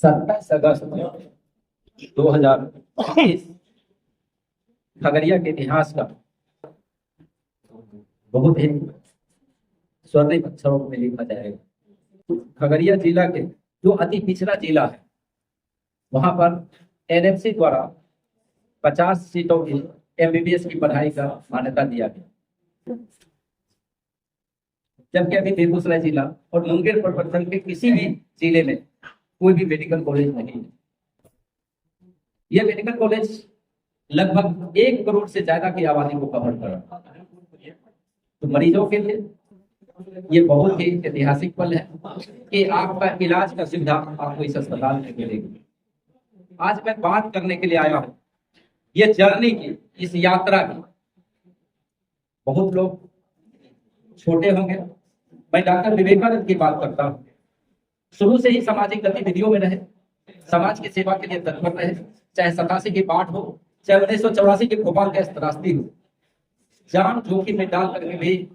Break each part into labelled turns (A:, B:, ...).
A: 27 अगस्त 2021 खगड़िया के इतिहास का बहुत ही स्वर्णिम अक्षरों में लिखा जाएगा। खगड़िया जिला के जो अति पिछड़ा जिला है, वहां पर एनएमसी द्वारा 50 सीटों की एमबीबीएस की पढ़ाई का मान्यता दिया गया, जबकि अभी बेगूसराय जिला और मुंगेर प्रखंड के किसी भी जिले में कोई भी मेडिकल कॉलेज नहीं है। यह मेडिकल कॉलेज लगभग 1 करोड़ से ज्यादा की आबादी को कवर कर रहा है। तो मरीजों के लिए ये बहुत ही ऐतिहासिक पल है कि आपका इलाज का सुविधा आपको इस अस्पताल में मिलेगी। आज मैं बात करने के लिए आया हूँ ये जर्नी की, इस यात्रा की। बहुत लोग छोटे होंगे, मैं डॉक्टर विवेकानंद की बात करता हूँ। शुरू से ही सामाजिक गतिविधियों में रहे, समाज की सेवा के लिए तत्पर रहे, चाहे 87 की बाढ़ हो, चाहे 1984 की भोपाल गैस त्रासदी हो। जान जोखिम में डाल करके भी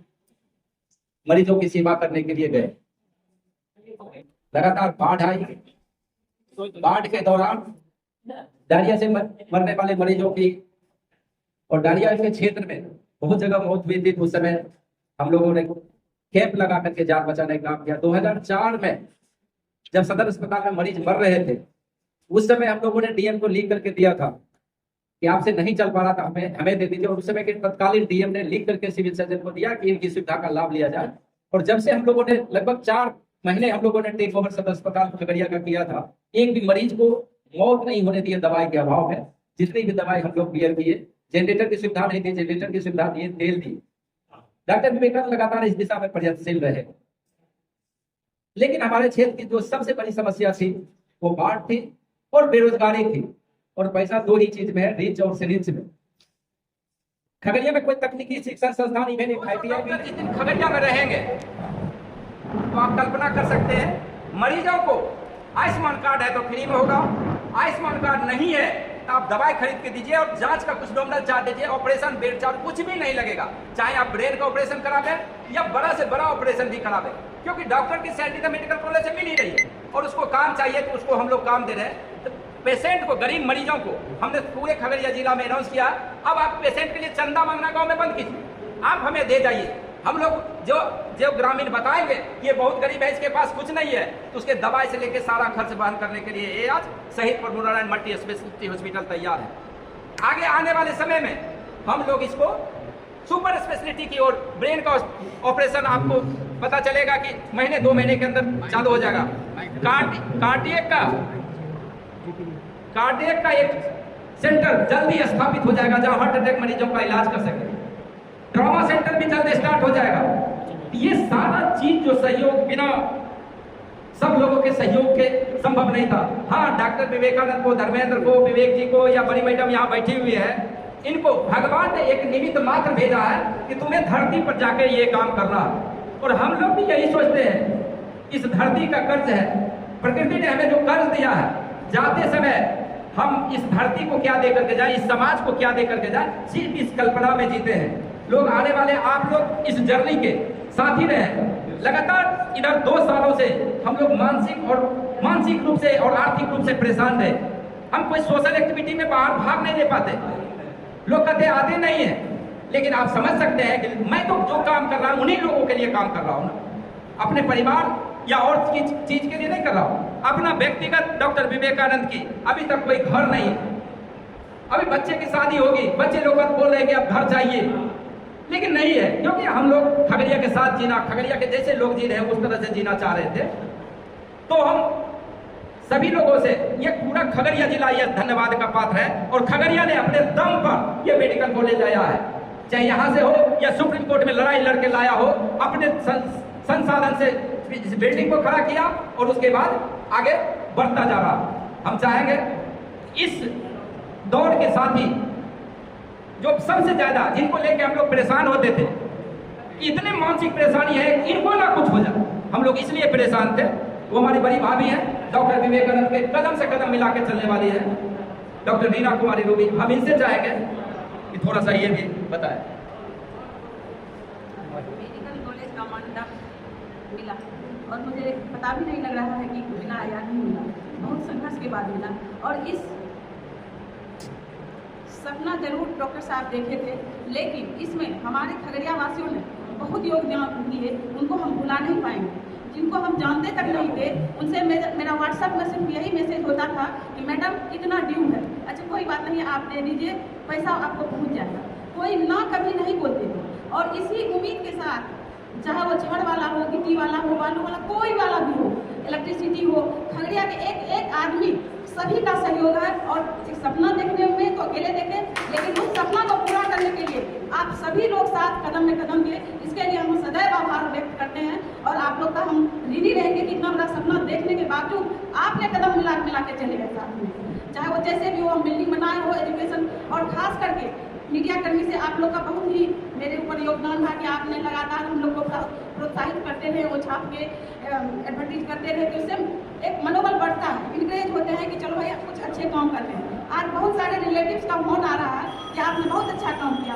A: मरीजों की सेवा करने के लिए गए। लगातार बाढ़ आई, बाढ़ के दौरान डायरिया से मरने वाले मरीजों की और डायरिया के क्षेत्र में बहुत जगह मौत हुई थी। उस समय हम लोगों ने कैंप लगा करके जान बचाने का काम किया। 2004 में जब सदर अस्पताल में मरीज मर रहे थे, उस समय हम लोगों ने डीएम को लिख करके दिया था कि आपसे नहीं चल पा रहा था, हमें दे दीजिए। और उस समय के तत्कालीन डीएम ने लिख करके सिविल सर्जन को दिया कि इनकी सुविधा का लाभ लिया जाए। और जब से हम लोगों ने लगभग 4 महीने हम लोगों ने टेक ओवर सदर अस्पताल खगड़िया का किया था, एक भी मरीज को मौत नहीं होने दी दवाई के अभाव में। जितनी भी दवाई हम लोग क्लियर किए, जनरेटर की सुविधा नहीं दी, जनरेटर की सुविधा दिए, तेल दी। डॉक्टर विवेकानंद लगातार इस दिशा में प्रयत्नशील रहे। लेकिन हमारे क्षेत्र की जो सबसे बड़ी समस्या थी वो बाढ़ थी और बेरोजगारी थी। और पैसा 2 ही चीज में है, रिच और सिरिंच में। खगड़िया में कोई तकनीकी शिक्षण संस्थान IITI जिस दिन खगड़िया में रहेंगे तो आप कल्पना कर सकते हैं, मरीजों को आयुष्मान कार्ड है तो फ्री में होगा, आयुष्मान कार्ड नहीं है तो आप दवाई खरीद के दीजिए और जांच का कुछ नॉमिनल चार्ज दीजिए, ऑपरेशन बेड चार्ज कुछ भी नहीं लगेगा। चाहे आप ब्रेन का ऑपरेशन करावें या बड़ा से बड़ा ऑपरेशन भी करावें, क्योंकि डॉक्टर की सैलरी तो मेडिकल कॉलेज से मिल ही रही है और उसको काम चाहिए तो उसको हम लोग काम दे रहे हैं। तो पेशेंट को, गरीब मरीजों को हमने पूरे खगड़िया जिला में अनाउंस किया, अब आप पेशेंट के लिए चंदा मांगना गांव में बंद कीजिए, आप हमें दे जाइए। हम लोग जो ग्रामीण बताएंगे ये बहुत गरीब है, इसके पास कुछ नहीं है, तो उसके दवाई से लेकर सारा खर्च वहन करने के लिए ये आज शहीद प्रभु नारायण मल्टी स्पेशलिटी हॉस्पिटल तैयार है। आगे आने वाले समय में हम लोग इसको सुपर स्पेशलिटी की ओर, ब्रेन का ऑपरेशन आपको पता चलेगा कि महीने 2 महीने के अंदर चालू हो जाएगा। कार्डियक का एक सेंटर जल्दी स्थापित हो जाएगा जहां हार्ट अटैक मरीजों का इलाज कर सके। ट्रॉमा सेंटर भी जल्दी स्टार्ट हो जाएगा। ये सारा चीज जो सहयोग बिना सब लोगों के सहयोग के संभव नहीं था। हाँ, डॉक्टर विवेकानंद को, धर्मेंद्र को, विवेक जी को या बड़ी मैडम यहाँ बैठी हुई है, इनको भगवान ने एक निमित्त मात्र भेजा है कि तुम्हें धरती पर जाकर ये काम करना है। और हम लोग भी यही सोचते हैं, इस धरती का कर्ज है, प्रकृति ने हमें जो कर्ज दिया है, जाते समय हम इस धरती को क्या दे करके जाए, इस समाज को क्या दे करके जाए, सिर्फ इस कल्पना में जीते हैं। लोग आने वाले आप लोग इस जर्नी के साथी रहे। लगातार इधर 2 सालों से हम लोग मानसिक रूप से और आर्थिक रूप से परेशान रहे। हम कोई सोशल एक्टिविटी में बाहर भाग नहीं ले पाते, लोग कहते आते नहीं है। लेकिन आप समझ सकते हैं कि मैं तो जो काम कर रहा हूँ उन्हीं लोगों के लिए काम कर रहा हूँ ना, अपने परिवार या और चीज के लिए नहीं कर रहा हूँ। अपना व्यक्तिगत डॉक्टर विवेकानंद की अभी तक कोई घर नहीं, अभी बच्चे की शादी होगी, बच्चे लोग बोल रहे हैं कि अब घर चाहिए, लेकिन नहीं है, क्योंकि हम लोग खगड़िया के साथ जीना, खगड़िया के जैसे लोग जी रहे हैं उस तरह से जीना चाह रहे थे। तो हम सभी लोगों से, ये पूरा खगड़िया जिला ये धन्यवाद का पात्र है। और खगड़िया ने अपने दम पर ये मेडिकल कॉलेज लाया है, चाहे यहाँ से हो या सुप्रीम कोर्ट में लड़ाई लड़के लाया हो, अपने संसाधन से इस बिल्डिंग को खड़ा किया और उसके बाद आगे बढ़ता जा रहा। हम चाहेंगे इस दौर के साथी जो सबसे ज्यादा, जिनको लेके हम लोग परेशान होते थे, इतने मानसिक परेशानी है, इनको ना कुछ हो जाए, हम लोग इसलिए परेशान थे। वो हमारी बड़ी भाभी है, डॉक्टर विवेकानंद के कदम से कदम मिला के चलने वाली है, डॉक्टर रीना कुमारी रूबी। हम इनसे चाहेंगे कि थोड़ा सा ये भी बताएं।
B: मेडिकल कॉलेज का मान्यता मिला और मुझे पता भी नहीं लग रहा है कि मिला या नहीं मिला। बहुत बाद मिला। और इस सपना जरूर डॉक्टर साहब देखे थे, लेकिन इसमें हमारे खगड़िया वासियों ने बहुत योगदान दिए, उनको हम भुला नहीं पाएंगे। जिनको हम जानते तक नहीं थे, उनसे मेरा व्हाट्सएप में सिर्फ यही मैसेज होता था कि मैडम इतना ड्यू है, अच्छा कोई बात नहीं आप दे दीजिए, पैसा आपको पहुंच जाएगा। कोई ना कभी नहीं बोलते थे। और इसी उम्मीद के साथ, चाहे वो छड़ वाला हो, गिट्टी वाला हो, बालू वाला, कोई वाला भी हो, इलेक्ट्रिसिटी हो, खगड़िया के एक एक आदमी सभी का सहयोग है। और सपना देखने में तो अकेले देखे, लेकिन उस सपना को पूरा करने के लिए आप सभी लोग साथ कदम में कदम दिए, इसके लिए हम सदैव आभार व्यक्त करते हैं। और आप लोग का हम ऋणी रहेंगे कि इतना बड़ा सपना देखने के बावजूद आपने कदम मिला के चले गए साथ में, चाहे वो जैसे भी हो, बिल्डिंग बनाए हो, एजुकेशन, और खास करके मीडिया कर्मी से आप लोग का बहुत ही मेरे ऊपर योगदान था कि आपने लगातार हम लोग को प्रोत्साहित करते रहे, वो छाप के एडवर्टीज करते रहे, तो उससे एक मनोबल बढ़ता है, इनकरेज होते हैं कि चलो भाई आप कुछ अच्छे काम कर रहे हैं। आज बहुत सारे रिलेटिव्स का फोन आ रहा है कि आपने बहुत अच्छा काम किया।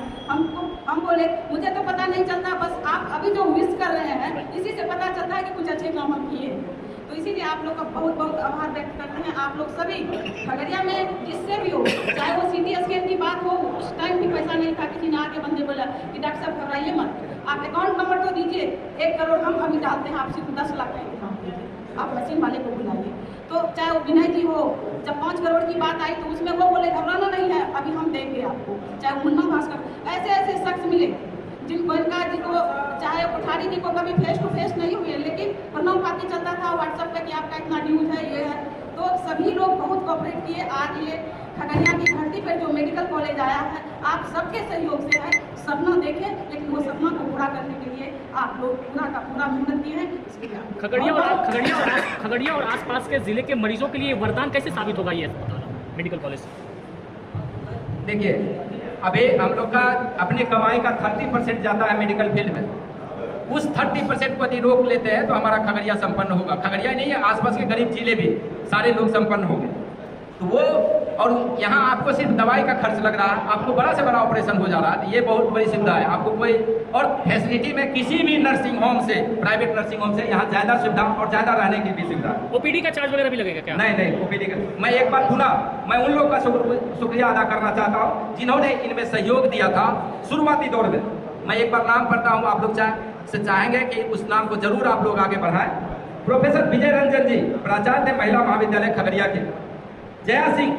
B: हम बोले मुझे तो पता नहीं चलता, बस आप अभी जो विश कर रहे हैं इसी से पता चलता है कि कुछ अच्छे काम हम किए। तो इसीलिए आप लोग का बहुत बहुत आभार व्यक्त करते हैं। आप लोग सभी खगड़िया में जिससे भी हो, चाहे वो CT स्कैन की बात हो, उस टाइम भी पैसा नहीं था, किसी ने आके बंदे बोला कि डॉक्टर साहब घबराइए मत, आप अकाउंट नंबर तो दीजिए, 1 करोड़ हम अभी डालते हैं, आप सिर्फ 10 लाख का इंतजाम कीजिए, आप मशीन वाले को बुलाइए। तो चाहे वो विनय जी हो, जब 5 करोड़ की बात आई तो उसमें वो बोले घबराना नहीं है, अभी हम देंगे आपको। चाहे मुन्ना भास्कर, ऐसे ऐसे शख्स मिले जिनको इनका जी को, चाहे कोठारी जी को कभी फेस टू फेस नहीं हुए, लेकिन प्रणव पाती चलता था व्हाट्सएप पे कि आपका इतना न्यूज है, ये है। तो सभी लोग बहुत कोऑपरेट किए। आज ये खगड़िया की धरती पर जो मेडिकल कॉलेज आया है, आप सबके सहयोग से है। सपना देखें, लेकिन वो सपना को पूरा करने के लिए आप लोग पूरा का पूरा मेहनत किए हैं।
C: खगड़िया और आसपास के जिले के मरीजों के लिए वरदान कैसे साबित होगा ये अस्पताल, मेडिकल कॉलेज?
A: देखिए, अभी हम लोग का अपनी कमाई का 30% जाता है मेडिकल फील्ड में। उस 30% को यदि रोक लेते हैं तो हमारा खगड़िया संपन्न होगा। खगड़िया नहीं है, आसपास के गरीब जिले भी सारे लोग संपन्न होंगे। तो वो, और यहाँ आपको सिर्फ दवाई का खर्च लग रहा है, आपको बड़ा से बड़ा ऑपरेशन हो जा रहा है, ये बहुत बड़ी सुविधा है आपको। कोई और फैसिलिटी में किसी भी नर्सिंग होम से, प्राइवेट नर्सिंग होम से यहाँ ज़्यादा सुविधा और ज़्यादा रहने की भी सुविधा है।
C: OPD का चार्ज वगैरह भी लगेगा क्या?
A: नहीं, OPD का। मैं एक बार सुना, मैं उन लोग का शुक्रिया अदा करना चाहता हूँ जिन्होंने इनमें सहयोग दिया था शुरुआती दौर में। मैं एक बार नाम पढ़ता हूँ, आप लोग चाहेंगे कि उस नाम को जरूर आप लोग आगे बढ़ाएं। प्रोफेसर विजय रंजन जी, प्राचार्य महिला महाविद्यालय खगड़िया के, जया सिंह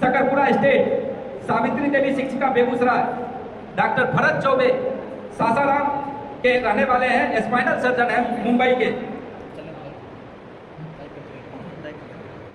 A: सकरपुरा स्टेट, सावित्री देवी शिक्षिका बेगूसराय, डॉक्टर भरत चौबे सासाराम के रहने वाले हैं, स्पाइनल सर्जन हैं मुंबई के,